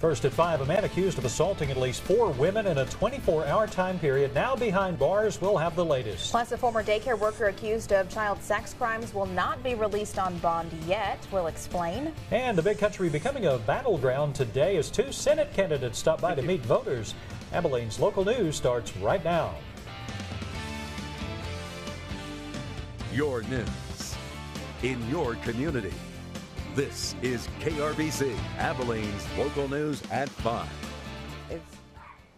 First at 5, a man accused of assaulting at least 4 women in a 24-hour time period now behind bars. We'll have the latest. Plus, a former daycare worker accused of child sex crimes will not be released on bond yet. We'll explain. And the big country becoming a battleground today as 2 Senate candidates stop by to meet voters. Abilene's local news starts right now. Your news in your community. This is KRBC, Abilene's local news at 5. It's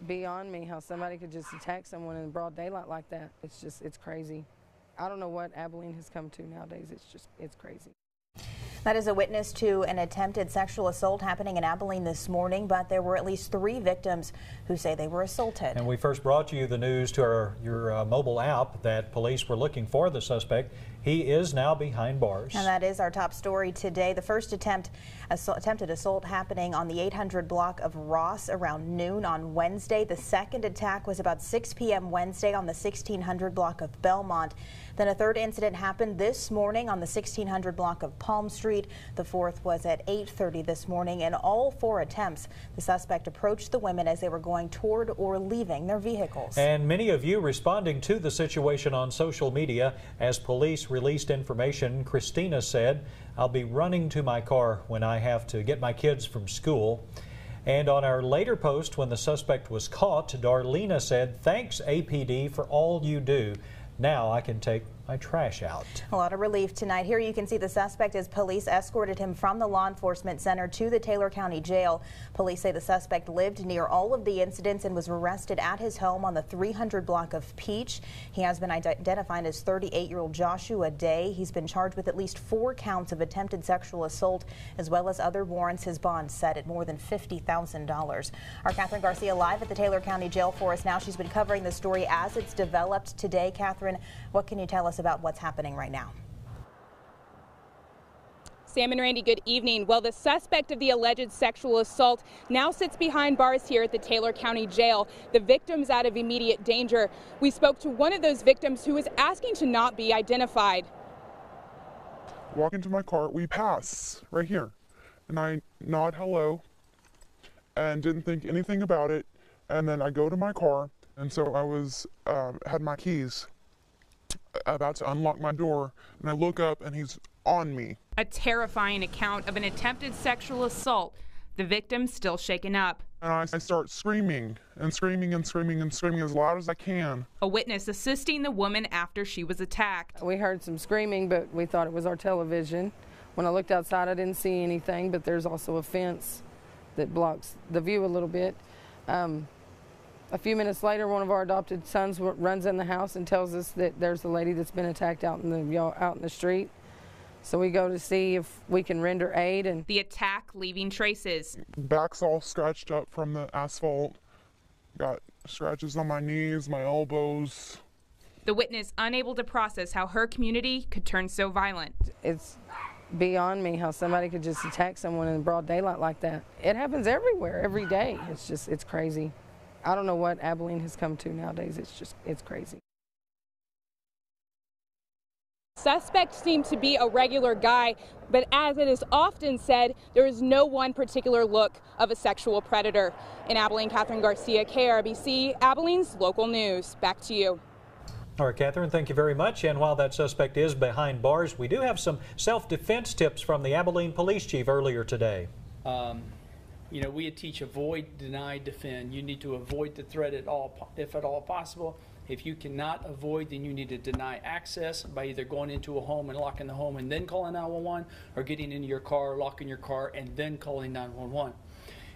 beyond me how somebody could just attack someone in broad daylight like that. It's crazy. I don't know what Abilene has come to nowadays. It's crazy. That is a witness to an attempted sexual assault happening in Abilene this morning, but there were at least 3 victims who say they were assaulted. And we first brought you the news to your mobile app that police were looking for the suspect. He is now behind bars. And that is our top story today. The first attempted assault happening on the 800 block of Ross around noon on Wednesday. The second attack was about 6 p.m. Wednesday on the 1600 block of Belmont. Then a third incident happened this morning on the 1600 block of Palm Street. The fourth was at 8:30 this morning. In all 4 attempts, the suspect approached the women as they were going toward or leaving their vehicles. And many of you responding to the situation on social media as police released information. Christina said, "I'll be running to my car when I have to get my kids from school." And on our later post, when the suspect was caught, Darlena said, "Thanks, APD, for all you do. Now I can take my trash out." A lot of relief tonight. Here you can see the suspect as police escorted him from the law enforcement center to the Taylor County Jail. Police say the suspect lived near all of the incidents and was arrested at his home on the 300 block of Peach. He has been identified as 38-year-old Joshua Day. He's been charged with at least 4 counts of attempted sexual assault as well as other warrants. His bond set at more than $50,000. Our Catherine Garcia live at the Taylor County Jail for us now. She's been covering the story as it's developed today. Catherine, what can you tell us about what's happening right now? Sam and Randy, good evening. Well, the suspect of the alleged sexual assault now sits behind bars here at the Taylor County Jail. The victim's out of immediate danger. We spoke to one of those victims who was asking to not be identified. Walk into my car, we pass right here, and I nod hello and didn't think anything about it, and then I go to my car, and so I was had my keys about to unlock my door, and I look up and he's on me. A terrifying account of an attempted sexual assault. The victim still shaken up. And I start screaming and screaming and screaming and screaming as loud as I can. A witness assisting the woman after she was attacked. We heard some screaming, but we thought it was our television. When I looked outside, I didn't see anything, but there's also a fence that blocks the view a little bit. A few minutes later, one of our adopted sons runs in the house and tells us that there's a lady that's been attacked out in the street. So we go to see if we can render aid. And the attack leaving traces. Back's all scratched up from the asphalt. Got scratches on my knees, my elbows. The witness unable to process how her community could turn so violent. It's beyond me how somebody could just attack someone in broad daylight like that. It happens everywhere, every day. It's crazy. I don't know what Abilene has come to nowadays. It's crazy. Suspect seemed to be a regular guy, but as it is often said, there is no one particular look of a sexual predator. In Abilene, Catherine Garcia, KRBC, Abilene's local news. Back to you. All right, Catherine, thank you very much. And while that suspect is behind bars, we do have some self-defense tips from the Abilene Police Chief earlier today. You know, we teach avoid, deny, defend. You need to avoid the threat if at all possible. If you cannot avoid, then you need to deny access by either going into a home and locking the home and then calling 911, or getting into your car, locking your car, and then calling 911.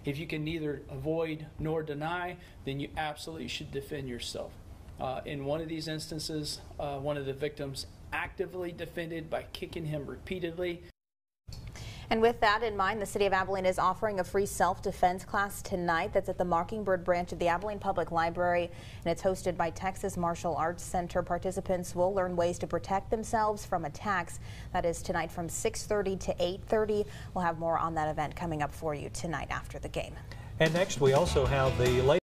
If you can neither avoid nor deny, then you absolutely should defend yourself. In one of these instances, one of the victims actively defended by kicking him repeatedly. And with that in mind, the City of Abilene is offering a free self-defense class tonight. That's at the Mockingbird branch of the Abilene Public Library, and it's hosted by Texas Martial Arts Center. Participants will learn ways to protect themselves from attacks. That is tonight from 6:30 to 8:30. We'll have more on that event coming up for you tonight after the game. And next, we also have the latest